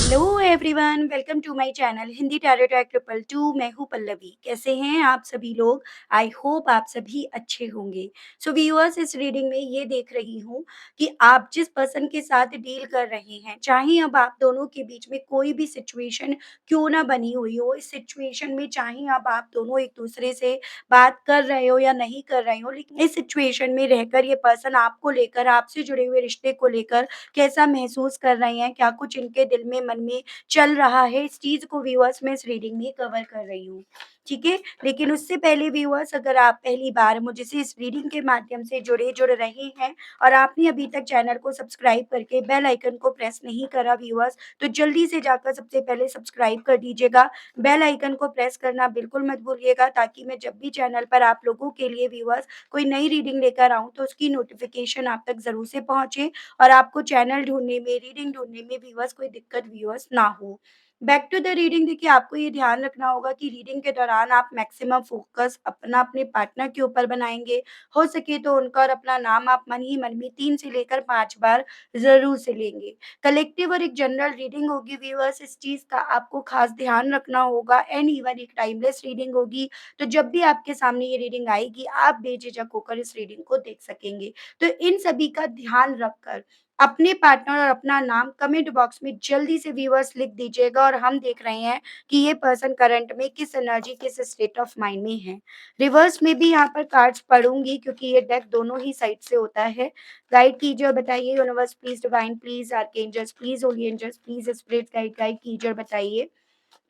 Hello everyone, welcome to my channel Hindi tarot track triple two. मैं हूँ पल्लवी। कैसे हैं आप सभी लोग? आई होप आप सभी अच्छे होंगे। सो व्यूअर्स, इस रीडिंग में ये देख रही हूँ कि आप जिस पर्सन के साथ डील कर रहे हैं, चाहे अब आप दोनों के बीच में कोई भी सिचुएशन क्यों ना बनी हुई हो, इस सिचुएशन में चाहे अब आप दोनों एक दूसरे से बात कर रहे हो या नहीं कर रहे हो, लेकिन इस सिचुएशन में रहकर ये पर्सन आपको लेकर, आपसे जुड़े हुए रिश्ते को लेकर कैसा महसूस कर रहे हैं, क्या कुछ इनके दिल में, मन में चल रहा है, इस चीज़ को व्यूअर्स मैं इस रीडिंग में कवर कर रही हूँ। ठीक है? लेकिन उससे पहले व्यूअर्स, अगर आप पहली बार मुझसे इस रीडिंग के माध्यम से जुड़ रहे हैं और आपने अभी तक चैनल को सब्सक्राइब करके बेल आइकन को प्रेस नहीं करा व्यूअर्स, तो जल्दी से जाकर सबसे पहले सब्सक्राइब कर दीजिएगा। बेल आइकन को प्रेस करना बिल्कुल मत भूलिएगा, ताकि मैं जब भी चैनल पर आप लोगों के लिए व्यूअर्स कोई नई रीडिंग लेकर आऊँ, तो उसकी नोटिफ़िकेशन आप तक ज़रूर से पहुँचे और आपको चैनल ढूँढने में, रीडिंग ढूँढने में व्यूअर्स कोई दिक्कत व्यूअर्स ना हो। Back to the reading. देखिए, आपको ये ध्यान रखना होगा कि रीडिंग के दौरान आप मैक्सिमम फ़ोकस अपना अपने पार्टनर के ऊपर बनाएँगे। हो सके तो उनका और अपना नाम आप मन ही मन में 3 से लेकर 5 बार ज़रूर से लेंगे। कलेक्टिव और एक जनरल रीडिंग होगी व्यूअर्स, इस चीज़ का आपको ख़ास ध्यान रखना होगा। एंड इवन एक टाइमलेस रीडिंग होगी, तो जब भी आपके सामने ये रीडिंग आएगी, आप बेझिझक होकर इस रीडिंग को देख सकेंगे। तो इन सभी का ध्यान रखकर अपने पार्टनर और अपना नाम कमेंट बॉक्स में जल्दी से व्यूअर्स लिख दीजिएगा, और हम देख रहे हैं कि ये पर्सन करंट में किस एनर्जी, किस स्टेट ऑफ माइंड में है। रिवर्स में भी यहाँ पर कार्ड्स पढ़ूंगी, क्योंकि ये डेक दोनों ही साइड से होता है। गाइड कीजिए और बताइए universe please, divine please, archangels please, holy angels please, spirit guide guide कीजिए और बताइए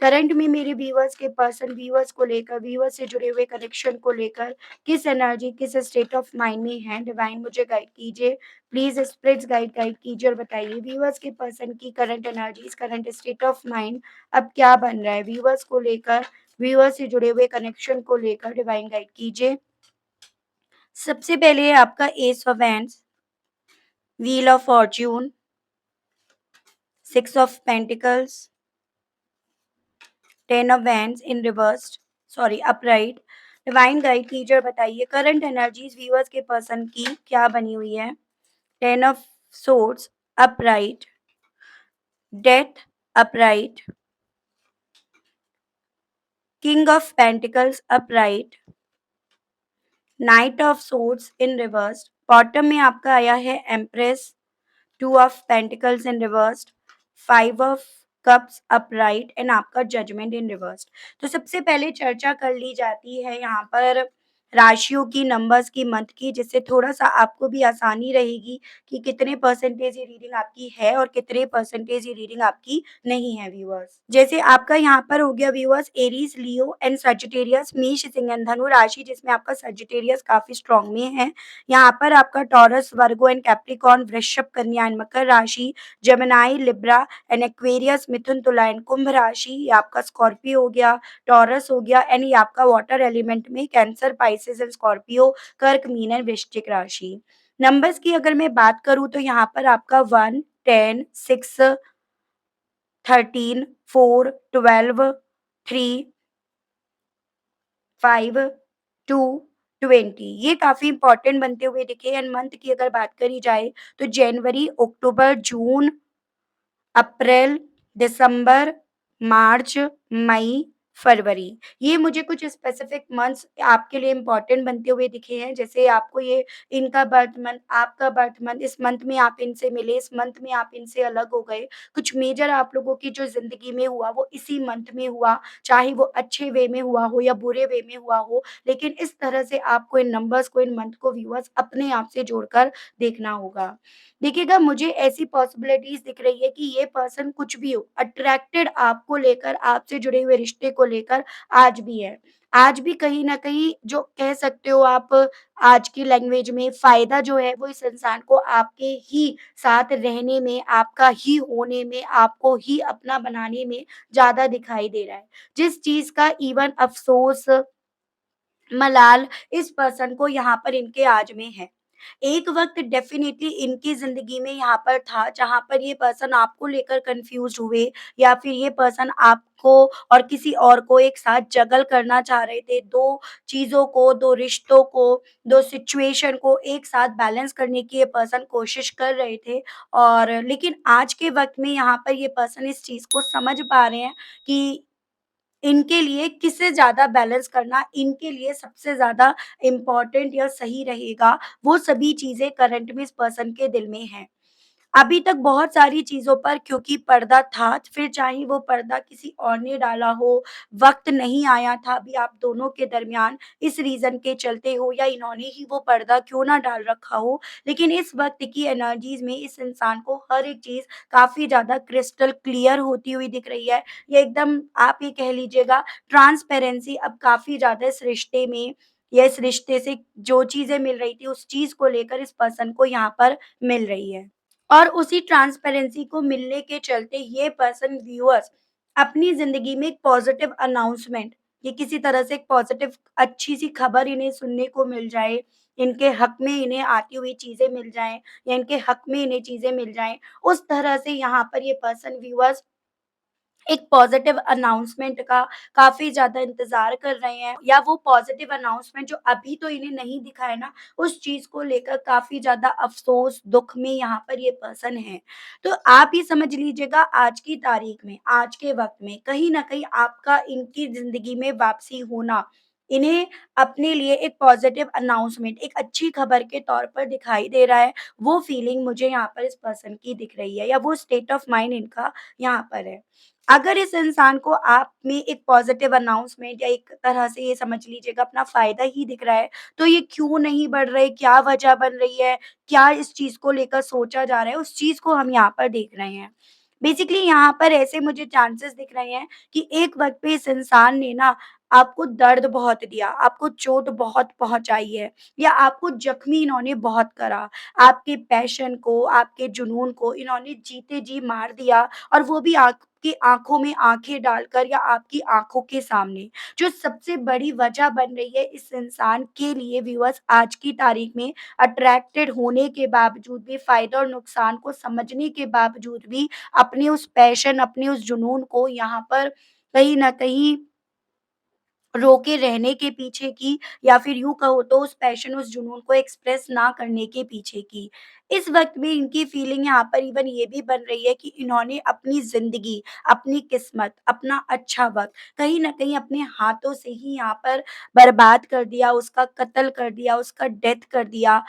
करंट में मेरे व्यूअर्स के पर्सन, व्यूअर्स को लेकर, व्यूअर्स से जुड़े हुए कनेक्शन को लेकर किस एनर्जी, किस स्टेट ऑफ माइंड में है। डिवाइन मुझे गाइड कीजिए प्लीज, स्पिरिट्स गाइड गाइड कीजिए और बताइए व्यूअर्स के पर्सन की current energies, current state of mind अब क्या बन रहा है व्यूअर्स को लेकर, व्यूअर्स से जुड़े हुए कनेक्शन को लेकर। डिवाइन गाइड कीजिए। सबसे पहले है आपका S of ends, wheel of Fortune, six of pentacles, ten of wands in reversed, sorry upright. Divine guide कीजिए और बताइए करंट एनर्जीज व्यूअर्स के पर्सन की क्या बनी हुई है। Ten of swords upright, death upright, king of pentacles upright, night of swords in reversed. Bottom में आपका आया है empress, two of pentacles in reversed, five of cups upright and आपका जजमेंट इन रिवर्स्ड। तो सबसे पहले चर्चा कर ली जाती है यहाँ पर राशियों की, नंबर्स की, मंथ की, जिससे थोड़ा सा आपको भी आसानी रहेगी कि कितने परसेंटेज ये रीडिंग आपकी है और कितने परसेंटेज ये रीडिंग आपकी नहीं है व्यूअर्स। जैसे आपका यहाँ पर हो गया viewers Aries, Leo and Sagittarius, मेष, सिंह एंड धनु राशि, जिसमें आपका सजिटेरियस काफी स्ट्रांग में है। यहाँ पर आपका टॉरस, वर्गो एंड कैप्रिकॉर्न, वृषभ, कन्या एंड मकर राशि, जेमिनाई, लिब्रा एंड एक्वेरियस, मिथुन, तुला एंड कुंभ राशि। ये आपका स्कॉर्पियो हो गया, टॉरस हो गया, एंड ये आपका वाटर एलिमेंट में कैंसर, पाइसेस एंड स्कॉर्पियो, कर्क, मीन एंड वृश्चिक राशि। नंबर्स की अगर मैं बात करूं तो यहाँ पर आपका 1, 10, 6, 13, 4, 12, 3, 5, 2, 20 ये काफी इंपॉर्टेंट बनते हुए दिखे। एंड मंथ की अगर बात करी जाए तो जनवरी, अक्टूबर, जून, अप्रैल, दिसंबर, मार्च, मई, फरवरी, ये मुझे कुछ स्पेसिफिक मंथ्स आपके लिए इम्पोर्टेंट बनते हुए दिखे हैं। जैसे आपको ये इनका बर्थ मंथ, आपका बर्थ मंथ, इस मंथ में आप इनसे मिले, इस मंथ में आप इनसे अलग हो गए। कुछ मेजर आप लोगों की जो ज़िंदगी में हुआ वो इसी मंथ में हुआ, चाहे वो अच्छे वे में हुआ हो या बुरे वे में हुआ हो। लेकिन इस तरह से आपको इन नंबर्स को, इन मंथ को व्यूअर्स अपने आप से जोड़कर देखना होगा। देखिएगा, मुझे ऐसी पॉसिबिलिटीज़ दिख रही है कि ये पर्सन कुछ भी हो, अट्रैक्टेड आपको लेकर, आपसे जुड़े हुए रिश्ते को लेकर आज भी है। आज भी कहीं न कहीं जो कह सकते हो आप, आज की लैंग्वेज में फ़ायदा जो है वो इस इंसान को आपके ही साथ रहने में, आपका ही होने में, आपको ही अपना बनाने में ज़्यादा दिखाई दे रहा है। जिस चीज़ का इवन अफ़सोस, मलाल इस पर्सन को यहाँ पर इनके आज में है। एक वक़्त डेफ़िनेटली इनकी ज़िंदगी में यहाँ पर था जहाँ पर ये पर्सन आपको लेकर कन्फ्यूज़्ड हुए या फिर ये पर्सन आपको और किसी और को एक साथ जगल करना चाह रहे थे। 2 चीज़ों को, 2 रिश्तों को, 2 सिचुएशन को एक साथ बैलेंस करने की ये पर्सन कोशिश कर रहे थे और लेकिन आज के वक़्त में यहाँ पर ये पर्सन इस चीज़ को समझ पा रहे हैं कि इनके लिए किसे ज़्यादा बैलेंस करना इनके लिए सबसे ज़्यादा इम्पोर्टेंट या सही रहेगा, वो सभी चीज़ें करंट में इस पर्सन के दिल में हैं। अभी तक बहुत सारी चीज़ों पर क्योंकि पर्दा था, फिर चाहे वो पर्दा किसी और ने डाला हो, वक़्त नहीं आया था अभी आप दोनों के दरमियान इस रीज़न के चलते हो या इन्होंने ही वो पर्दा क्यों ना डाल रखा हो, लेकिन इस वक़्त की एनर्जीज़ में इस इंसान को हर एक चीज़ काफ़ी ज़्यादा क्रिस्टल क्लियर होती हुई दिख रही है। ये एकदम आप ये कह लीजिएगा ट्रांसपेरेंसी अब काफ़ी ज़्यादा इस रिश्ते में या इस रिश्ते से जो चीज़ें मिल रही थी, उस चीज़ को लेकर इस पर्सन को यहाँ पर मिल रही है। और उसी ट्रांसपेरेंसी को मिलने के चलते ये पर्सन व्यूअर्स अपनी ज़िंदगी में एक पॉज़िटिव अनाउंसमेंट ये किसी तरह से एक पॉज़िटिव अच्छी-सी खबर इन्हें सुनने को मिल जाए, इनके हक़ में इन्हें आती हुई चीज़ें मिल जाएँ या इनके हक़ में इन्हें चीज़ें मिल जाएँ, उस तरह से यहाँ पर ये पर्सन व्यूअर्स एक पॉज़िटिव अनाउंसमेंट का काफ़ी ज़्यादा इंतज़ार कर रहे हैं या वो पॉज़िटिव अनाउंसमेंट जो अभी तो इन्हें नहीं दिखा है ना, उस चीज़ को लेकर काफ़ी ज़्यादा अफ़सोस, दुःख में यहाँ पर ये पर्सन है। तो आप ये समझ लीजिएगा आज की तारीख में, आज के वक़्त में कहीं न कहीं आपका इनकी ज़िंदगी में वापसी होना, इन्हें अपने लिए एक पॉज़िटिव अनाउंसमेंट, एक अच्छी खबर के तौर पर दिखाई दे रहा है। वो फीलिंग मुझे यहाँ पर इस पर्सन की दिख रही है या वो स्टेट ऑफ़ माइंड इनका यहाँ पर है। अगर इस इंसान को आप में एक पॉज़िटिव अनाउंसमेंट या एक तरह से ये समझ लीजिएगा अपना फ़ायदा ही दिख रहा है, तो ये क्यों नहीं बढ़ रहे, क्या वजह बन रही है, क्या इस चीज़ को लेकर सोचा जा रहा है, उस चीज़ को हम यहाँ पर देख रहे हैं। बेसिकली यहाँ पर ऐसे मुझे चांसेस दिख रहे हैं कि एक वक़्त पे इस इंसान ने ना आपको दर्द बहुत दिया, आपको चोट बहुत पहुँचाई है या आपको ज़ख्मी इन्होंने बहुत करा। आपके पैशन को, आपके जुनून को इन्होंने जीते जी मार दिया और वो भी आपकी आँखों में आँखें डालकर या आपकी आँखों के सामने। जो सबसे बड़ी वजह बन रही है इस इंसान के लिए व्यूअर्स आज की तारीख में अट्रैक्टेड होने के बावजूद भी, फ़ायदा और नुकसान को समझने के बावजूद भी अपने उस पैशन, अपने उस जुनून को यहाँ पर कहीं न कहीं रोके रहने के पीछे की या फिर यूँ कहो तो उस पैशन, उस जुनून को एक्सप्रेस ना करने के पीछे की। इस वक़्त में इनकी फीलिंग यहाँ पर इवन ये भी बन रही है कि इन्होंने अपनी ज़िंदगी, अपनी किस्मत, अपना अच्छा वक़्त कहीं न कहीं अपने हाथों से ही यहाँ पर बर्बाद कर दिया, उसका कत्ल कर दिया, उसका डेथ कर दिया।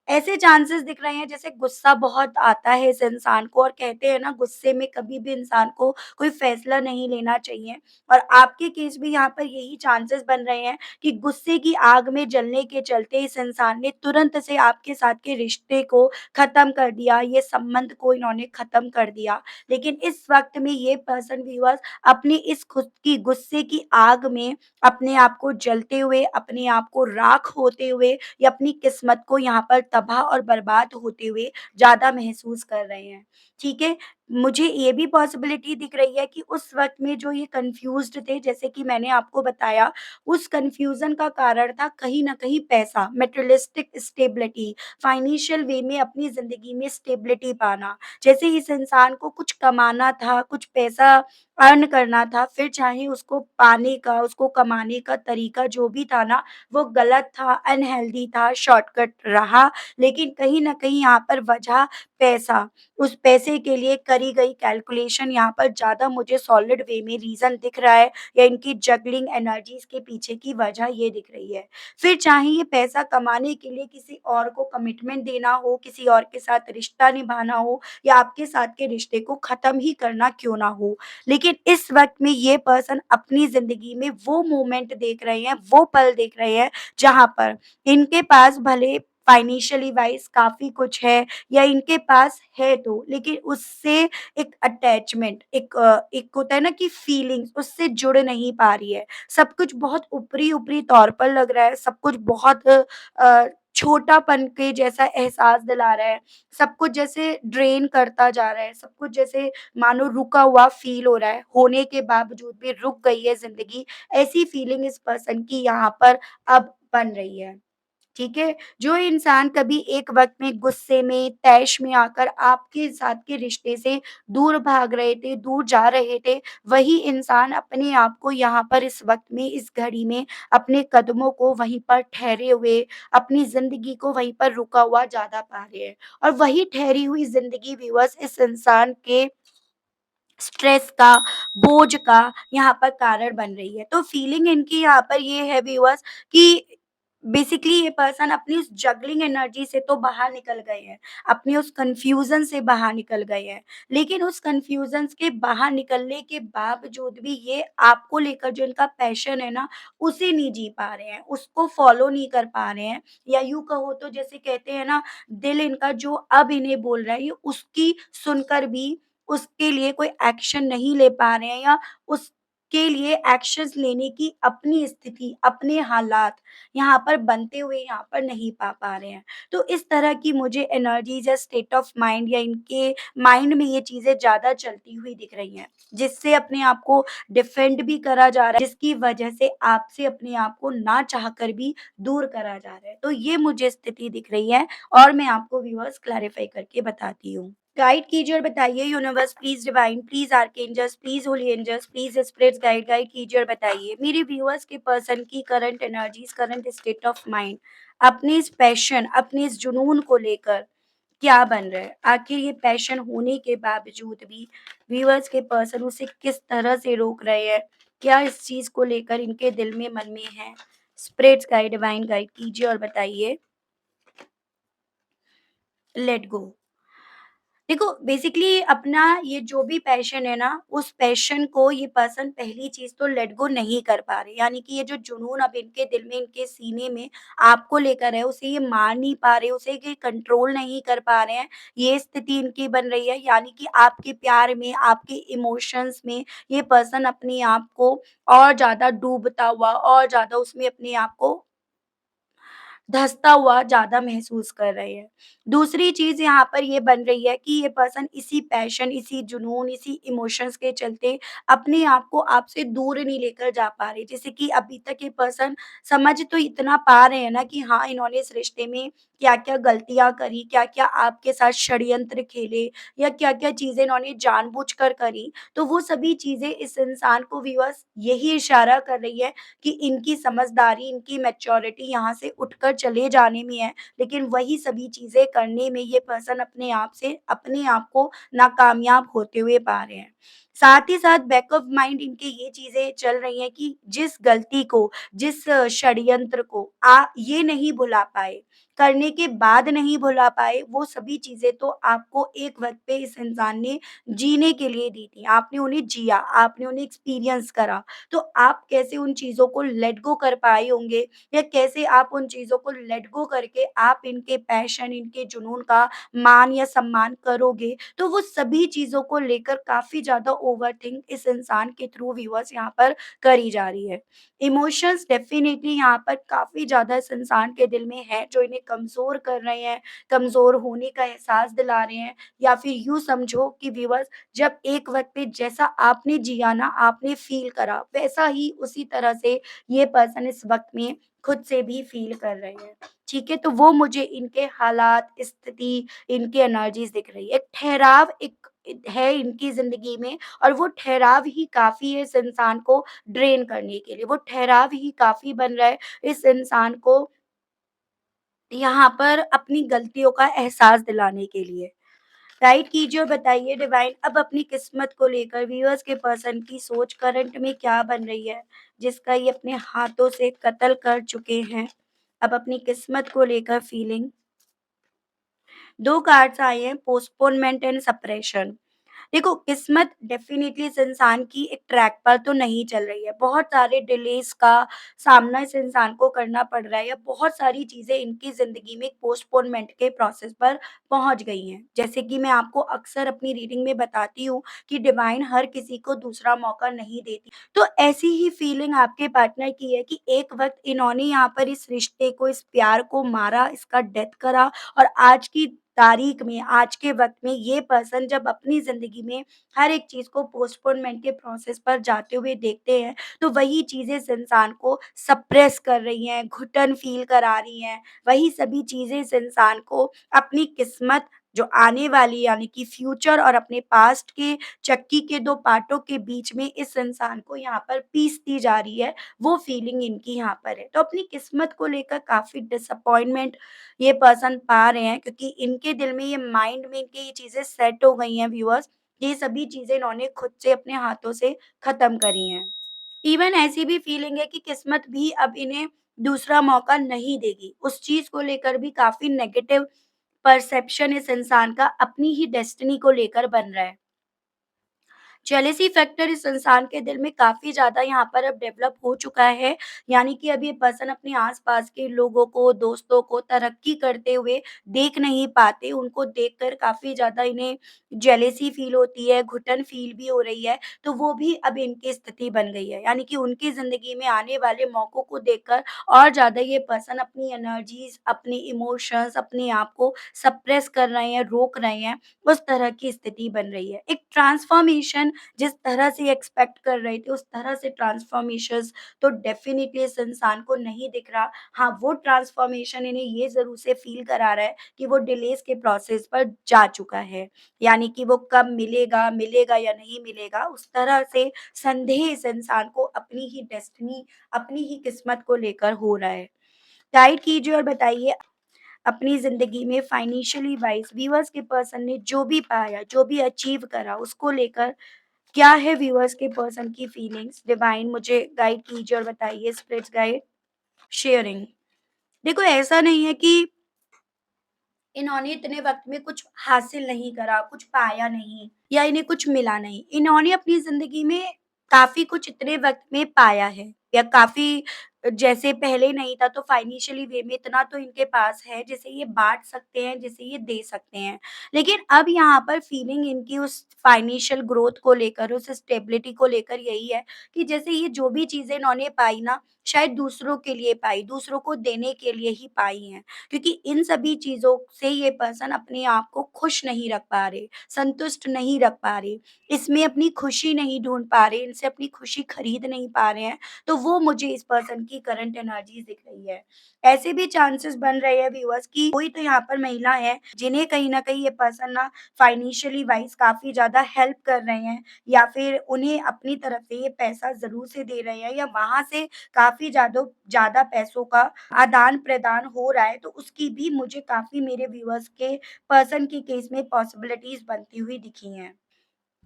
ऐसे चांसेस दिख रहे हैं जैसे गुस्सा बहुत आता है इस इंसान को और कहते हैं ना गुस्से में कभी भी इंसान को कोई फैसला नहीं लेना चाहिए और आपके केस में यहाँ पर यही चांसेस बन रहे हैं कि गुस्से की आग में जलने के चलते इस इंसान ने तुरंत से आपके साथ के रिश्ते को खत्म कर दिया, ये संबंध को इन्होंने खत्म कर दिया। लेकिन इस वक्त में ये पर्सन व्यूअर्स अपनी इस खुद की गुस्से की आग में अपने आप को जलते हुए, अपने आप को राख होते हुए या अपनी किस्मत को यहाँ पर तबाह और बर्बाद होते हुए ज़्यादा महसूस कर रहे हैं, ठीक है? मुझे ये भी पॉसिबिलिटी दिख रही है कि उस वक़्त में जो ये कन्फ्यूज़्ड थे, जैसे कि मैंने आपको बताया, उस कन्फ्यूज़न का कारण था कहीं न कहीं पैसा, मटेरियलिस्टिक स्टेबिलिटी, फाइनेंशियल वे में अपनी ज़िंदगी में स्टेबिलिटी पाना। जैसे इस इंसान को कुछ कमाना था, कुछ पैसा अर्न करना था, फिर चाहे उसको पाने का, उसको कमाने का तरीका जो भी था ना, वो गलत था, अनहेल्दी था, शॉर्टकट रहा, लेकिन कहीं न कहीं यहाँ पर वजह पैसा, उस पैसे के लिए करी गई कैलकुलेशन यहाँ पर ज़्यादा मुझे सॉलिड वे में रीज़न दिख रहा है या इनकी जगलिंग एनर्जीज़ के पीछे की वजह ये दिख रही है। फिर चाहे ये पैसा कमाने के लिए किसी और को कमिटमेंट देना हो, किसी और के साथ रिश्ता निभाना हो या आपके साथ के रिश्ते को ख़त्म ही करना क्यों ना हो। लेकिन इस वक़्त में ये पर्सन अपनी ज़िंदगी में वो मोमेंट देख रहे हैं, वो पल देख रहे हैं, जहाँ पर इनके पास भले फाइनेंशियली वाइज़ काफ़ी कुछ है या इनके पास है तो, लेकिन उससे एक अटैचमेंट, एक होता है ना कि फीलिंग्स उससे जुड़ नहीं पा रही है। सब कुछ बहुत ऊपरी-ऊपरी तौर पर लग रहा है, सब कुछ बहुत छोटापन के जैसा एहसास दिला रहा है, सब कुछ जैसे ड्रेन करता जा रहा है, सब कुछ जैसे मानो रुका हुआ फ़ील हो रहा है, होने के बावजूद भी रुक गई है ज़िंदगी, ऐसी फीलिंग इस पर्सन की यहाँ पर अब बन रही है। ठीक है? जो इंसान कभी एक वक़्त में गुस्से में, तैश में आकर आपके साथ के रिश्ते से दूर भाग रहे थे, दूर जा रहे थे, वही इंसान अपने आप को यहाँ पर इस वक़्त में, इस घड़ी में अपने कदमों को वहीं पर ठहरे हुए, अपनी ज़िंदगी को वहीं पर रुका हुआ ज़्यादा पा रहे हैं। और वही ठहरी हुई ज़िंदगी व्यूअर्स इस इंसान के स्ट्रेस का, बोझ का यहाँ पर कारण बन रही है। तो फीलिंग इनकी यहाँ पर ये है व्यूअर्स कि बेसिकली ये पर्सन अपनी उस जगलिंग एनर्जी से तो बाहर निकल गए हैं, अपने उस कन्फ्यूज़न से बाहर निकल गए हैं। लेकिन उस कन्फ्यूज़न्स के बाहर निकलने के बावजूद भी ये आपको लेकर जो इनका पैशन है ना, उसे नहीं जी पा रहे हैं, उसको फ़ॉलो नहीं कर पा रहे हैं। या यूँ कहो तो जैसे कहते हैं ना, दिल इनका जो अब इन्हें बोल रहा है, ये उसकी सुनकर भी उसके लिए कोई एक्शन नहीं ले पा रहे हैं, या उसके लिए एक्शंस लेने की अपनी स्थिति, अपने हालात यहाँ पर बनते हुए यहाँ पर नहीं पा रहे हैं। तो इस तरह की मुझे एनर्जीज़ या स्टेट ऑफ माइंड या इनके माइंड में ये चीज़ें ज़्यादा चलती हुई दिख रही हैं, जिससे अपने आप को डिफेंड भी करा जा रहा है, जिसकी वजह से आपसे अपने आप को ना चाहकर भी दूर करा जा रहा है। तो ये मुझे स्थिति दिख रही है और मैं आपको व्यूअर्स क्लैरिफ़ाई करके बताती हूँ। गाइड कीजिए और बताइए universe please divine please archangels please holy angels please spirits guide guide कीजिए और बताइए मेरे व्यूअर्स के पर्सन की current energies, current state of mind, अपने इस पैशन, अपने इस जुनून को लेकर क्या बन रहा है? आखिर ये पैशन होने के बावजूद भी व्यूअर्स के पर्सन उसे किस तरह से रोक रहे हैं? क्या इस चीज़ को लेकर इनके दिल में, मन में है? स्पिरिट्स गाइड, डिवाइन गाइड कीजिए और बताइए। Let go. देखो बेसिकली अपना ये जो भी पैशन है ना, उस पैशन को ये पर्सन पहली चीज़ तो लेट गो नहीं कर पा रहे। यानी कि ये जो जुनून अब इनके दिल में, इनके सीने में आपको लेकर है, उसे ये मार नहीं पा रहे, उसे ये कंट्रोल नहीं कर पा रहे हैं। ये स्थिति इनकी बन रही है, यानी कि आपके प्यार में, आपके इमोशंस में ये पर्सन अपने आप को और ज़्यादा डूबता हुआ, और ज़्यादा उसमें अपने आप को धँसता हुआ ज़्यादा महसूस कर रहे हैं। दूसरी चीज़ यहाँ पर ये बन रही है कि ये पर्सन इसी पैशन, इसी जुनून, इसी इमोशंस के चलते अपने आप को आपसे दूर नहीं लेकर जा पा रहे। जैसे कि अभी तक ये पर्सन समझ तो इतना पा रहे हैं ना कि हाँ, इन्होंने इस रिश्ते में क्या-क्या गलतियाँ करी, क्या-क्या आपके साथ षड्यंत्र खेले, या क्या-क्या चीज़ें इन्होंने जानबूझकर करी। तो वो सभी चीज़ें इस इंसान को व्यूअर्स यही इशारा कर रही है कि इनकी समझदारी, इनकी मैच्योरिटी यहाँ से उठकर चले जाने में है, लेकिन वही सभी चीज़ें करने में ये पर्सन अपने आप को नाकामयाब होते हुए पा रहे हैं। साथ ही साथ बैक ऑफ माइंड इनके ये चीज़ें चल रही हैं कि जिस गलती को, जिस षड्यंत्र को ये नहीं भुला पाए, करने के बाद नहीं भुला पाए, वो सभी चीज़ें तो आपको एक वक़्त पे इस इंसान ने जीने के लिए दी थी। आपने उन्हें जिया, आपने उन्हें एक्सपीरियंस करा। तो आप कैसे उन चीज़ों को लेट गो कर पाए होंगे, या कैसे आप उन चीज़ों को लेट गो करके आप इनके पैशन, इनके जुनून का मान या सम्मान करोगे। तो वो सभी चीज़ों को लेकर काफ़ी ज़्यादा ओवरथिंक इस इंसान के थ्रू व्यूअर्स यहाँ पर करी जा रही है। इमोशंस डेफ़िनिटली यहाँ पर काफ़ी ज़्यादा इस इंसान के दिल में है, जो इन्हें कमज़ोर कर रहे हैं, कमज़ोर होने का एहसास दिला रहे हैं, या फिर यूँ समझो कि व्यूअर्स जब एक वक़्त पे जैसा आपने जिया ना, आपने फ़ील करा, वैसा ही उसी तरह से ये पर्सन इस वक़्त में खुद से भी फ़ील कर रहे हैं। ठीक है? तो वो मुझे इनके हालात, स्थिति, इनकी एनर्जीज़ दिख रही है। एक ठहराव एक है इनकी ज़िंदगी में, और वो ठहराव ही काफ़ी है इस इंसान को ड्रेन करने के लिए। वो ठहराव ही काफ़ी बन रहा है इस इंसान को यहाँ पर अपनी गलतियों का एहसास दिलाने के लिए। गाइड कीजिए और बताइए डिवाइन अब अपनी किस्मत को लेकर व्यूअर्स के पर्सन की सोच करंट में क्या बन रही है, जिसका ये अपने हाथों से कत्ल कर चुके हैं। अब अपनी किस्मत को लेकर फीलिंग, 2 कार्ड्स आए हैं, पोस्टपोनमेंट एंड सप्रेशन। देखो, किस्मत डेफ़िनिटली इस इंसान की एक ट्रैक पर तो नहीं चल रही है। बहुत सारे डिलेज़ का सामना इस इंसान को करना पड़ रहा है, या बहुत सारी चीज़ें इनकी ज़िंदगी में पोस्टपोनमेंट के प्रोसेस पर पहुँच गई हैं। जैसे कि मैं आपको अक्सर अपनी रीडिंग में बताती हूँ कि डिवाइन हर किसी को दूसरा मौका नहीं देती। तो ऐसी ही फीलिंग आपके पार्टनर की है कि एक वक़्त इन्होंने यहाँ पर इस रिश्ते को, इस प्यार को मारा, इसका डेथ करा, और आज की तारीख में, आज के वक़्त में ये पर्सन जब अपनी ज़िंदगी में हर एक चीज़ को पोस्टपोनमेंट के प्रोसेस पर जाते हुए देखते हैं, तो वही चीज़ें इस इंसान को सप्रेस कर रही हैं, घुटन फ़ील करा रही हैं। वही सभी चीज़ें इस इंसान को अपनी किस्मत जो आने वाली यानी कि फ्यूचर और अपने पास्ट के चक्की के 2 पार्टों के बीच में इस इंसान को यहाँ पर पीसती जा रही है, वो फीलिंग इनकी यहाँ पर है। तो अपनी किस्मत को लेकर काफ़ी डिसअपॉइंटमेंट ये पर्सन पा रहे हैं क्योंकि इनके दिल में ये माइंड में इनके ये चीज़ें सेट हो गई हैं व्यूअर्स, ये सभी चीज़ें इन्होंने खुद से अपने हाथों से ख़त्म करी हैं। इवन ऐसी भी फीलिंग है कि किस्मत भी अब इन्हें दूसरा मौका नहीं देगी। उस चीज़ को लेकर भी काफ़ी नेगेटिव परसेप्शन इस इंसान का अपनी ही डेस्टिनी को लेकर बन रहा है। जेलेसी फैक्टर इस इंसान के दिल में काफ़ी ज़्यादा यहाँ पर अब डेवलप हो चुका है, यानी कि अब ये पर्सन अपने आस-पास के लोगों को, दोस्तों को तरक्की करते हुए देख नहीं पाते। उनको देखकर काफ़ी ज़्यादा इन्हें जेलेसी फ़ील होती है, घुटन फ़ील भी हो रही है, तो वो भी अब इनकी स्थिति बन गई है। यानी कि उनकी ज़िंदगी में आने वाले मौकों को देखकर और ज़्यादा ये पर्सन अपनी एनर्जीज़, अपने इमोशंस, अपने आप को सप्रेस कर रहे हैं, रोक रहे हैं, उस तरह की स्थिति बन रही है। एक ट्रांसफ़ॉर्मेशन जिस तरह से एक्सपेक्ट कर रहे थे, उस तरह से ट्रांसफ़ॉर्मेशंस तो डेफ़िनिटली इस इंसान को नहीं दिख रहा। हाँ, वो ट्रांसफ़ॉर्मेशन इन्हें ये ज़रूर से फ़ील करा रहा है कि वो डिलेज़ के प्रोसेस पर जा चुका है। यानी कि वो कब मिलेगा, मिलेगा या नहीं मिलेगा, उस तरह से संदेह इस इंसान को अपनी ही डेस्टिनी, अपनी ही किस्मत को लेकर हो रहा है। गाइड कीजिए और बताइए अपनी ज़िंदगी में फाइनेंशियली वाइज़ व्यूअर्स के पर्सन ने जो भी पाया, जो भी अचीव करा, उसको लेकर क्या है व्यूअर्स के पर्सन की फीलिंग्स? डिवाइन मुझे गाइड कीजिए और बताइए स्पिरिट्स गाइड शेयरिंग। देखो ऐसा नहीं है कि इन्होंने इतने वक़्त में कुछ हासिल नहीं करा, कुछ पाया नहीं या इन्हें कुछ मिला नहीं। इन्होंने अपनी ज़िंदगी में काफ़ी कुछ इतने वक़्त में पाया है या काफ़ी जैसे पहले नहीं था तो फाइनेंशियली वे में इतना तो इनके पास है जिसे ये बाँट सकते हैं, जिसे ये दे सकते हैं। लेकिन अब यहाँ पर फीलिंग इनकी उस फाइनेंशियल ग्रोथ को लेकर, उस स्टेबिलिटी को लेकर यही है कि जैसे ये जो भी चीज़ें इन्होंने पाई ना, शायद दूसरों के लिए पाई, दूसरों को देने के लिए ही पाई हैं। क्योंकि इन सभी चीज़ों से ये पर्सन अपने आप को खुश नहीं रख पा रहे, संतुष्ट नहीं रख पा रहे, इसमें अपनी खुशी नहीं ढूँढ पा रहे, इनसे अपनी खुशी खरीद नहीं पा रहे हैं, तो वो मुझे इस पर्सन की करंट एनर्जी दिख रही है। ऐसे भी चांसेस बन रहे हैं व्यूअर्स कि कोई तो यहाँ पर महिला है, जिन्हें कहीं न कहीं ये पर्सन ना फाइनेंशियली वाइज़ काफ़ी ज़्यादा हेल्प कर रहे हैं या फिर उन्हें अपनी तरफ से ये पैसा ज़रूर से दे रहे हैं या वहाँ से काफ़ी ज़्यादा पैसों का आदान-प्रदान हो रहा है, तो उसकी भी मुझे काफ़ी मेरे व्यूअर्स के पर्सन के केस में पॉसिबिलिटीज़ बनती हुई दिखी हैं।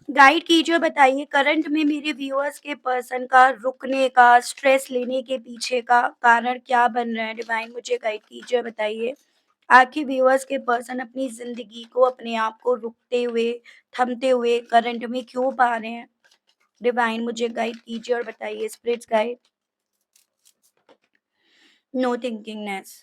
गाइड कीजिए और बताइए करंट में मेरे व्यूअर्स के पर्सन का रुकने का, स्ट्रेस लेने के पीछे का कारण क्या बन रहा है? डिवाइन मुझे गाइड कीजिए और बताइए। आखिर व्यूअर्स के पर्सन अपनी ज़िंदगी को, अपने आप को रुकते हुए, थमते हुए करंट में क्यों पा रहे हैं? डिवाइन मुझे गाइड कीजिए और बताइए स्पिरिट्स गाइड। नो थिंकिंगनेस।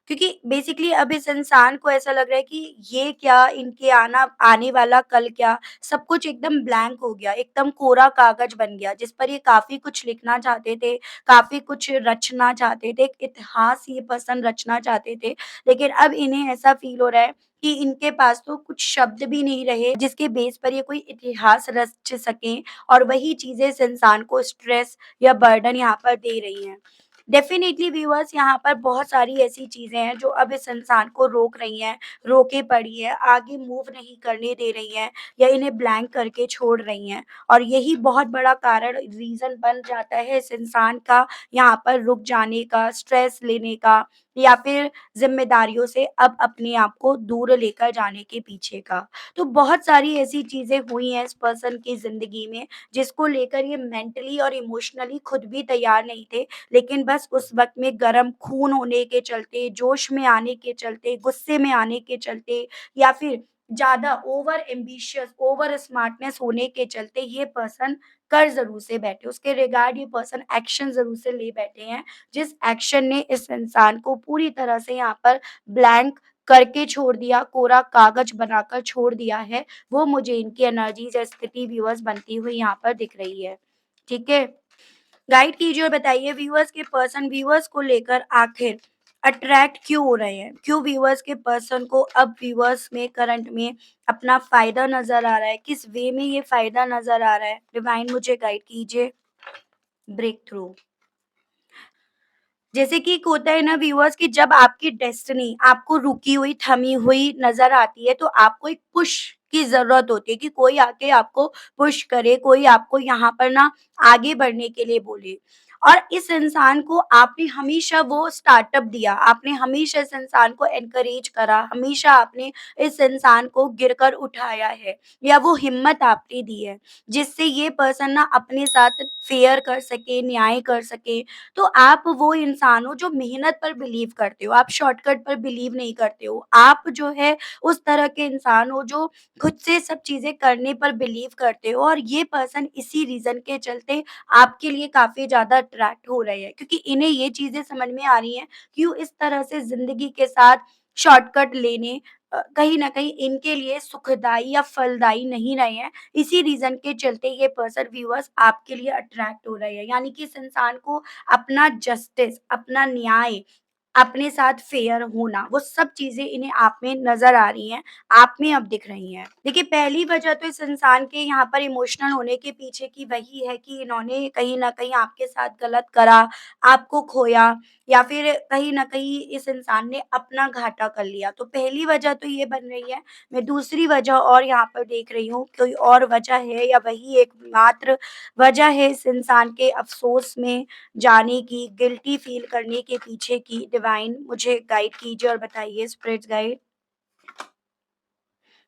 क्योंकि बेसिकली अब इस इंसान को ऐसा लग रहा है कि ये क्या इनके आने वाला कल क्या, सब कुछ एकदम ब्लैंक हो गया, एकदम कोरा कागज़ बन गया, जिस पर ये काफ़ी कुछ लिखना चाहते थे, काफ़ी कुछ रचना चाहते थे, एक इतिहास ये पर्सन रचना चाहते थे। लेकिन अब इन्हें ऐसा फ़ील हो रहा है कि इनके पास तो कुछ शब्द भी नहीं रहे, जिसके बेस पर ये कोई इतिहास रच सकें और वही चीज़ें इस इंसान को स्ट्रेस या बर्डन यहाँ पर दे रही हैं। डेफ़िनेटली व्यूअर्स यहाँ पर बहुत सारी ऐसी चीज़ें हैं जो अब इस इंसान को रोक रही हैं, रोके पड़ी हैं, आगे मूव नहीं करने दे रही हैं या इन्हें ब्लैंक करके छोड़ रही हैं। और यही बहुत बड़ा कारण रीज़न बन जाता है इस इंसान का यहाँ पर रुक जाने का, स्ट्रेस लेने का या फिर ज़िम्मेदारियों से अब अपने आप को दूर लेकर जाने के पीछे का। तो बहुत सारी ऐसी चीज़ें हुई हैं इस पर्सन की ज़िंदगी में जिसको लेकर ये मेंटली और इमोशनली खुद भी तैयार नहीं थे। लेकिन बस उस वक़्त में गरम खून होने के चलते, जोश में आने के चलते, गुस्से में आने के चलते या फिर ज़्यादा ओवर एम्बिशियस, ओवर स्मार्टनेस होने के चलते ये पर्सन कर ज़रूर से बैठे। उसके रिगार्ड ये पर्सन एक्शन ज़रूर से ले बैठे हैं, जिस एक्शन ने इस इंसान को पूरी तरह से यहाँ पर ब्लैंक करके छोड़ दिया, कोरा कागज़ बनाकर छोड़ दिया है, वो मुझे इनकी एनर्जीज़ या स्थिति व्यूअर्स बनती हुई यहाँ पर दिख रही है। ठीक है? गाइड कीजिए और बताइए व्यूअर्स को लेकर आखिर अट्रैक्ट क्यों हो रहे हैं? क्यों व्यूअर्स के पर्सन को अब व्यूअर्स में करंट में अपना फ़ायदा नज़र आ रहा है? किस वे में ये फ़ायदा नज़र आ रहा है? डिवाइन मुझे गाइड कीजिए। Breakthrough. जैसे कि एक होता है ना व्यूअर्स कि जब आपकी डेस्टिनी आपको रुकी हुई, थमी हुई नज़र आती है, तो आपको एक पुश की ज़रूरत होती है कि कोई आके आपको पुश करे, कोई आपको यहाँ पर ना आगे बढ़ने के लिए बोले। और इस इंसान को आपने हमेशा वो स्टार्टअप दिया, आपने हमेशा इस इंसान को एनकरेज करा, हमेशा आपने इस इंसान को गिरकर उठाया है या वो हिम्मत आपने दी है, जिससे ये पर्सन ना अपने साथ फेयर कर सके, न्याय कर सके। तो आप वो इंसान हो जो मेहनत पर बिलीव करते हो, आप शॉर्टकट पर बिलीव नहीं करते हो। आप जो है उस तरह के इंसान हो जो खुद से सब चीज़ें करने पर बिलीव करते हो और ये पर्सन इसी रीज़न के चलते आपके लिए काफ़ी ज़्यादा अट्रैक्ट हो रहे हैं क्योंकि इन्हें ये चीज़ें समझ में आ रही हैं कि वो इस तरह से ज़िंदगी के साथ शॉर्टकट लेने कहीं न कहीं इनके लिए सुखदाई या फलदायी नहीं रहे हैं। इसी रीज़न के चलते ये पर्सन व्यूअर्स आपके लिए अट्रैक्ट हो रहे हैं। यानी कि इस इंसान को अपना जस्टिस, अपना न्याय, अपने साथ फेयर होना, वो सब चीज़ें इन्हें आप में नज़र आ रही हैं, आप में अब दिख रही हैं। देखिए, पहली वजह तो इस इंसान के यहाँ पर इमोशनल होने के पीछे की वही है कि इन्होंने कहीं न कहीं आपके साथ गलत करा, आपको खोया या फिर कहीं न कहीं इस इंसान ने अपना घाटा कर लिया। तो पहली वजह तो ये बन रही है। मैं दूसरी वजह और यहाँ पर देख रही हूँ, कोई और वजह है या वही एकमात्र वजह है इस इंसान के अफ़सोस में जाने की, गिल्टी फ़ील करने के पीछे की? डिवाइन मुझे गाइड कीजिए और बताइए स्पिरिट्स गाइड।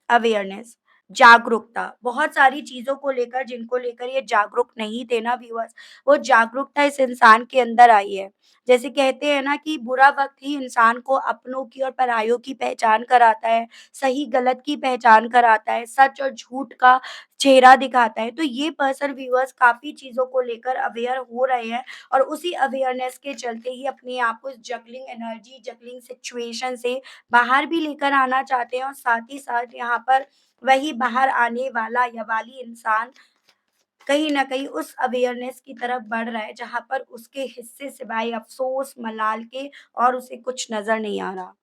अवेयरनेस, जागरूकता, बहुत सारी चीज़ों को लेकर जिनको लेकर ये जागरूक नहीं थे ना व्यूअर्स, वो जागरूकता इस इंसान के अंदर आई है। जैसे कहते हैं ना कि बुरा वक़्त ही इंसान को अपनों की और परायों की पहचान कराता है, सही-गलत की पहचान कराता है, सच और झूठ का चेहरा दिखाता है। तो ये पर्सन व्यूअर्स काफ़ी चीज़ों को लेकर अवेयर हो रहे हैं और उसी अवेयरनेस के चलते ही अपने आप को इस जगलिंग एनर्जी, जगलिंग सिचुएशन से बाहर भी लेकर आना चाहते हैं और साथ ही साथ यहाँ पर वही बाहर आने वाला या वाली इंसान कहीं न कहीं उस अवेयरनेस की तरफ बढ़ रहा है, जहाँ पर उसके हिस्से सिवाय अफ़सोस, मलाल के और उसे कुछ नज़र नहीं आ रहा।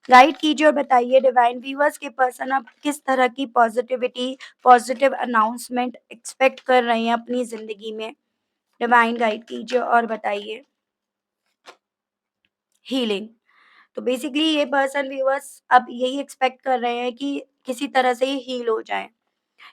गाइड कीजिए और बताइए डिवाइन व्यूअर्स के पर्सन अब किस तरह की पॉज़िटिविटी, पॉज़िटिव अनाउंसमेंट एक्सपेक्ट कर रहे हैं अपनी ज़िंदगी में? डिवाइन गाइड कीजिए और बताइए। हीलिंग। तो बेसिकली ये पर्सन व्यूअर्स अब यही एक्सपेक्ट कर रहे हैं कि किसी तरह से ये हील हो जाएँ।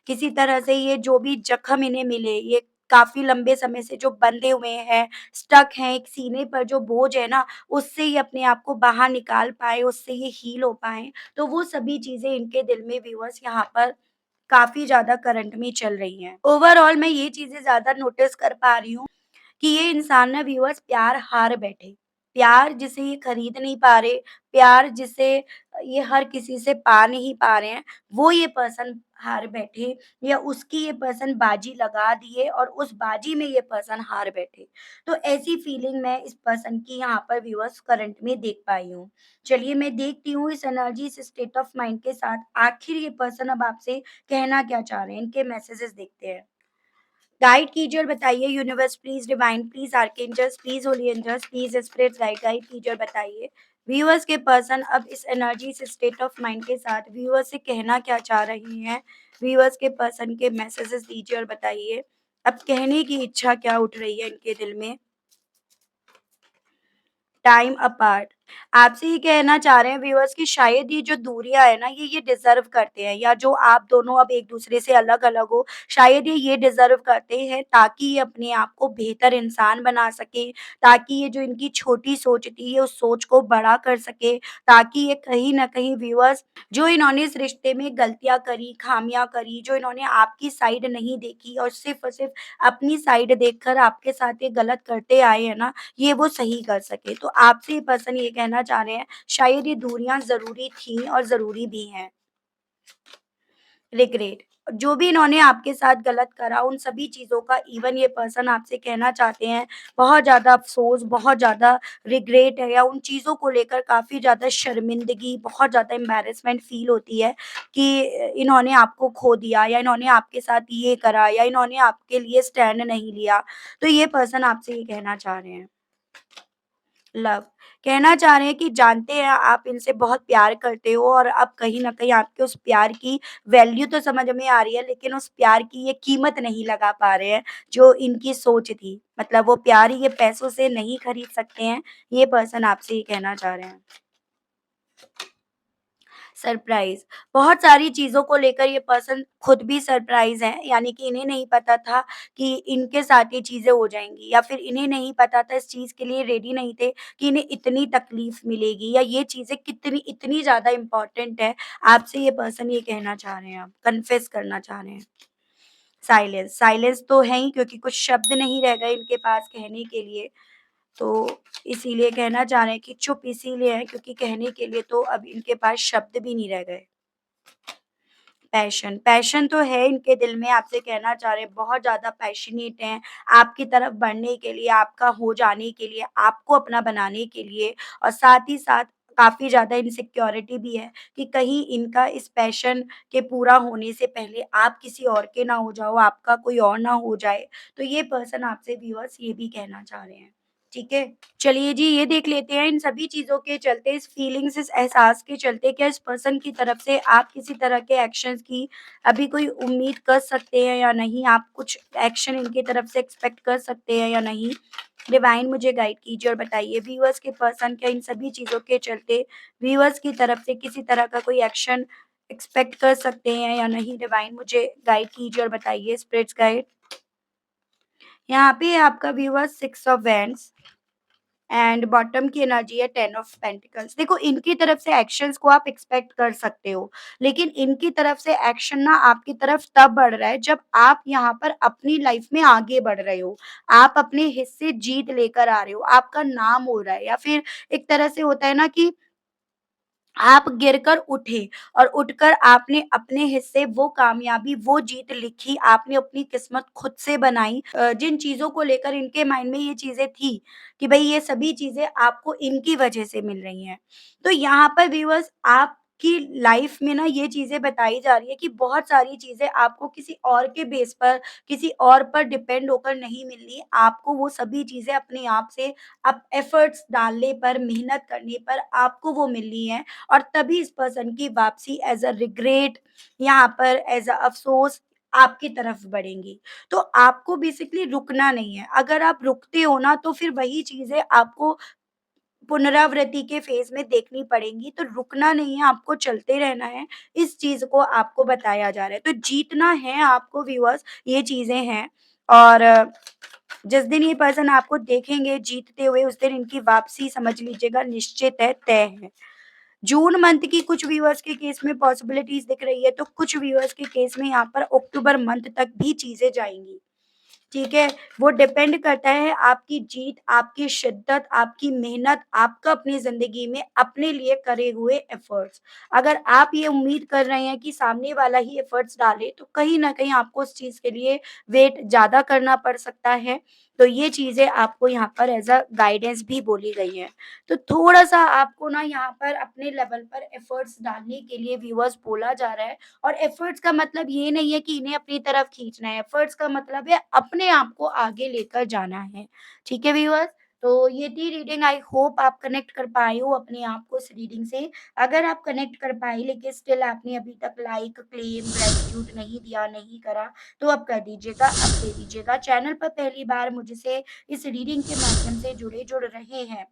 किसी तरह से ये जो भी जख्म इन्हें मिले, ये काफ़ी लंबे समय से जो बंधे हुए हैं, स्टक हैं, एक सीने पर जो बोझ है ना, उससे ये अपने आप को बाहर निकाल पाएँ, उससे ये हील हो पाएँ। तो वो सभी चीज़ें इनके दिल में व्यूअर्स यहाँ पर काफ़ी ज़्यादा करंट में चल रही हैं। ओवरऑल मैं ये चीज़ें ज़्यादा नोटिस कर पा रही हूँ कि ये इंसान ना व्यूअर्स प्यार हार बैठे। प्यार जिसे ये खरीद नहीं पा रहे, प्यार जिसे ये हर किसी से पा नहीं पा रहे हैं, वो ये पर्सन हार बैठे या उसकी ये पर्सन बाजी लगा दिए और उस बाजी में ये पर्सन हार बैठे। तो ऐसी फीलिंग मैं इस पर्सन की यहाँ पर व्यूअर्स करंट में देख पाई हूँ। चलिए मैं देखती हूँ इस एनर्जी, इस स्टेट ऑफ माइंड के साथ आखिर ये पर्सन अब आपसे कहना क्या चाह रहे हैं? इनके मैसेजेस देखते हैं। गाइड कीजिए और बताइए universe please divine please archangels please holy angels please spirits guide guide कीजिए और बताइए व्यूअर्स के पर्सन अब इस एनर्जी इस स्टेट ऑफ माइंड के साथ व्यूअर्स से कहना क्या चाह रही हैं। व्यूअर्स के पर्सन के मैसेजेस दीजिए और बताइए अब कहने की इच्छा क्या उठ रही है इनके दिल में। Time apart. आपसे ये कहना चाह रहे हैं व्यूअर्स कि शायद ये जो दूरियाँ है ना ये डिज़र्व करते हैं या जो आप दोनों अब एक-दूसरे से अलग-अलग हो, शायद ये डिज़र्व करते हैं ताकि ये अपने आप को बेहतर इंसान बना सकें, ताकि ये जो इनकी छोटी सोच थी, ये उस सोच को बड़ा कर सके, ताकि ये कहीं न कहीं व्यूअर्स जो इन्होंने इस रिश्ते में गलतियाँ करी, खामियाँ करी, जो इन्होंने आपकी साइड नहीं देखी और सिर्फ़ और सिर्फ़ अपनी साइड देखकर आपके साथ ये गलत करते आए हैं ना, ये वो सही कर सके। तो आपसे ये पर्सन ये कहना चाह रहे हैं, शायद ये दूरियाँ ज़रूरी थी और ज़रूरी भी हैं। रिग्रेट, जो भी इन्होंने आपके साथ गलत करा, उन सभी चीज़ों का इवन ये पर्सन आपसे कहना चाहते हैं, बहुत ज़्यादा अफ़सोस, बहुत ज़्यादा रिग्रेट है या उन चीज़ों को लेकर काफ़ी ज़्यादा शर्मिंदगी, बहुत ज़्यादा एम्बैरेसमेंट फ़ील होती है कि इन्होंने आपको खो दिया या इन्होंने आपके साथ ये करा या इन्होंने आपके लिए स्टैंड नहीं लिया। तो ये पर्सन आपसे ये कहना चाह रहे हैं। लव, कहना चाह रहे हैं कि जानते हैं आप इनसे बहुत प्यार करते हो और अब कहीं न कहीं आपके उस प्यार की वैल्यू तो समझ में आ रही है, लेकिन उस प्यार की ये कीमत नहीं लगा पा रहे हैं, जो इनकी सोच थी। मतलब वो प्यार ये पैसों से नहीं खरीद सकते हैं, ये पर्सन आपसे ये कहना चाह रहे हैं। सरप्राइज़, बहुत सारी चीज़ों को लेकर ये पर्सन खुद भी सरप्राइज़ हैं, यानी कि इन्हें नहीं पता था कि इनके साथ ये चीज़ें हो जाएँगी, या फिर इन्हें नहीं पता था, इस चीज़ के लिए रेडी नहीं थे कि इन्हें इतनी तकलीफ़ मिलेगी या ये चीज़ें कितनी इतनी ज़्यादा इम्पोर्टेंट है। आपसे ये पर्सन ये कहना चाह रहे हैं, अब कन्फेस करना चाह रहे हैं। साइलेंस, साइलेंस तो है ही, क्योंकि कुछ शब्द नहीं रह गए इनके पास कहने के लिए। तो इसीलिए कहना चाह रहे हैं कि चुप इसीलिए हैं क्योंकि कहने के लिए तो अब इनके पास शब्द भी नहीं रह गए। पैशन, पैशन तो है इनके दिल में, आपसे कहना चाह रहे हैं, बहुत ज़्यादा पैशनेट हैं, आपकी तरफ बढ़ने के लिए, आपका हो जाने के लिए, आपको अपना बनाने के लिए, और साथ ही साथ काफ़ी ज़्यादा इनसिक्योरिटी भी है कि कहीं इनका इस पैशन के पूरा होने से पहले आप किसी और के ना हो जाओ, आपका कोई और ना हो जाए। तो ये पर्सन आपसे व्यूअर्स ये भी कहना चाह रहे हैं। ठीक है? चलिए जी, ये देख लेते हैं इन सभी चीज़ों के चलते, इस फीलिंग्स, इस एहसास के चलते क्या इस पर्सन की तरफ से आप किसी तरह के एक्शंस की अभी कोई उम्मीद कर सकते हैं या नहीं? आप कुछ एक्शन इनकी तरफ से एक्सपेक्ट कर सकते हैं या नहीं? डिवाइन मुझे गाइड कीजिए और बताइए व्यूअर्स के पर्सन क्या इन सभी चीज़ों के चलते व्यूअर्स की तरफ से किसी तरह का कोई एक्शन एक्सपेक्ट कर सकते हैं या नहीं? डिवाइन मुझे गाइड कीजिए और बताइए स्पिरिट्स गाइड। यहाँ पे है आपका viewers 6 of wands and bottom की एनर्जी है 10 ऑफ पेंटिकल्स। देखो इनकी तरफ से एक्शंस को आप एक्सपेक्ट कर सकते हो, लेकिन इनकी तरफ से एक्शन ना आपकी तरफ तब बढ़ रहा है जब आप यहाँ पर अपनी लाइफ में आगे बढ़ रहे हो। आप अपने हिस्से जीत लेकर आ रहे हो, आपका नाम हो रहा है, या फिर एक तरह से होता है ना कि आप गिरकर उठे और उठकर आपने अपने हिस्से वो कामयाबी, वो जीत लिखी, आपने अपनी किस्मत खुद से बनाई। जिन चीज़ों को लेकर इनके माइंड में ये चीज़ें थी कि भई ये सभी चीज़ें आपको इनकी वजह से मिल रही हैं। तो यहाँ पर व्यूअर्स आपकी लाइफ में ना ये चीज़ें बताई जा रही है कि बहुत सारी चीज़ें आपको किसी और के बेस पर, किसी और पर डिपेंड होकर नहीं मिलनी। आपको वो सभी चीज़ें अपने आप से, आप एफर्ट्स डालने पर, मेहनत करने पर आपको वो मिलनी है। और तभी इस पर्सन की वापसी एज़ अ रिग्रेट, यहाँ पर एज़ अ अफ़सोस आपकी तरफ बढ़ेंगी। तो आपको बेसिकली रुकना नहीं है। अगर आप रुकते हो ना तो फिर वही चीज़ें आपको पुनरावृत्ति के फ़ेज़ में देखनी पड़ेंगी। तो रुकना नहीं है, आपको चलते रहना है। इस चीज़ को आपको बताया जा रहा है। तो जीतना है आपको व्यूअर्स, ये चीज़ें हैं। और जिस दिन ये पर्सन आपको देखेंगे जीतते हुए, उस दिन इनकी वापसी समझ लीजिएगा निश्चित है, तय है। जून मंथ की कुछ व्यूअर्स के केस में पॉसिबिलिटीज़ दिख रही है, तो कुछ व्यूअर्स के केस में यहाँ पर अक्टूबर मंथ तक भी चीज़ें जाएँगी। ठीक है? वो डिपेंड करता है आपकी जीत, आपकी शिद्दत, आपकी मेहनत, आपका अपनी ज़िंदगी में अपने लिए करे हुए एफ़र्ट्स। अगर आप ये उम्मीद कर रहे हैं कि सामने वाला ही एफ़र्ट्स डाले, तो कहीं न कहीं आपको उस चीज़ के लिए वेट ज़्यादा करना पड़ सकता है। तो ये चीज़ें आपको यहाँ पर एज़ अ गाइडेंस भी बोली गई हैं। तो थोड़ा-सा आपको ना यहाँ पर अपने लेवल पर एफ़र्ट्स डालने के लिए व्यूअर्स बोला जा रहा है। और एफर्ट्स का मतलब ये नहीं है कि इन्हें अपनी तरफ खींचना है, एफर्ट्स का मतलब है अपने आप को आगे लेकर जाना है। ठीक है व्यूअर्स? तो ये थी रीडिंग, आई होप आप कनेक्ट कर पाए हो अपने आप को इस रीडिंग से। अगर आप कनेक्ट कर पाए लेकिन स्टिल आपने अभी तक लाइक, क्लेम, ग्रैटिट्यूड नहीं दिया, नहीं करा, तो अब कर दीजिएगा, अब दे दीजिएगा। चैनल पर पहली बार मुझसे इस रीडिंग के माध्यम से जुड़ रहे हैं,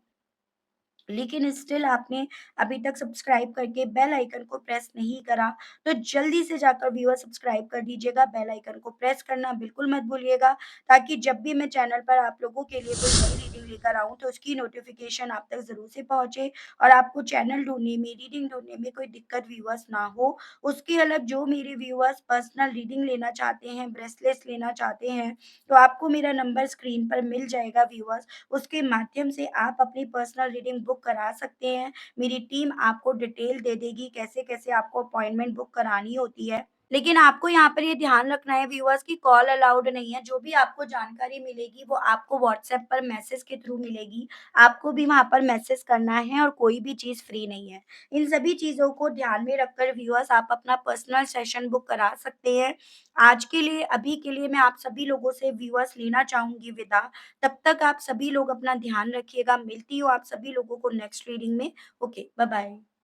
लेकिन स्टिल आपने अभी तक सब्सक्राइब करके बेल आइकन को प्रेस नहीं करा, तो जल्दी से जाकर व्यूअर सब्सक्राइब कर दीजिएगा, बेल आइकन को प्रेस करना बिल्कुल मत भूलिएगा, ताकि जब भी मैं चैनल पर आप लोगों के लिए कोई नई रीडिंग लेकर आऊँ, तो उसकी नोटिफ़िकेशन आप तक ज़रूर से पहुँचे और आपको चैनल ढूँढने में, रीडिंग ढूँढने में कोई दिक्कत व्यूअर्स ना हो। उसके अलग जो मेरे व्यूअर्स पर्सनल रीडिंग लेना चाहते हैं, ब्रेसलेट्स लेना चाहते हैं, तो आपको मेरा नंबर स्क्रीन पर मिल जाएगा व्यूअर्स। उसके माध्यम से आप अपनी पर्सनल रीडिंग बुक करा सकते हैं। मेरी टीम आपको डिटेल दे देगी कैसे-कैसे आपको अपॉइंटमेंट बुक करानी होती है। लेकिन आपको यहाँ पर ये ध्यान रखना है व्यूअर्स कि कॉल अलाउड नहीं है, जो भी आपको जानकारी मिलेगी वो आपको व्हाट्सएप पर मैसेज के थ्रू मिलेगी। आपको भी वहाँ पर मैसेज करना है और कोई भी चीज़ फ्री नहीं है। इन सभी चीज़ों को ध्यान में रखकर व्यूअर्स आप अपना पर्सनल सेशन बुक करा सकते हैं। आज के लिए, अभी के लिए मैं आप सभी लोगों से व्यूअर्स लेना चाहूँगी विदा। तब तक आप सभी लोग अपना ध्यान रखिएगा। मिलती हूँ आप सभी लोगों को नेक्स्ट रीडिंग में। Okay, bye-bye.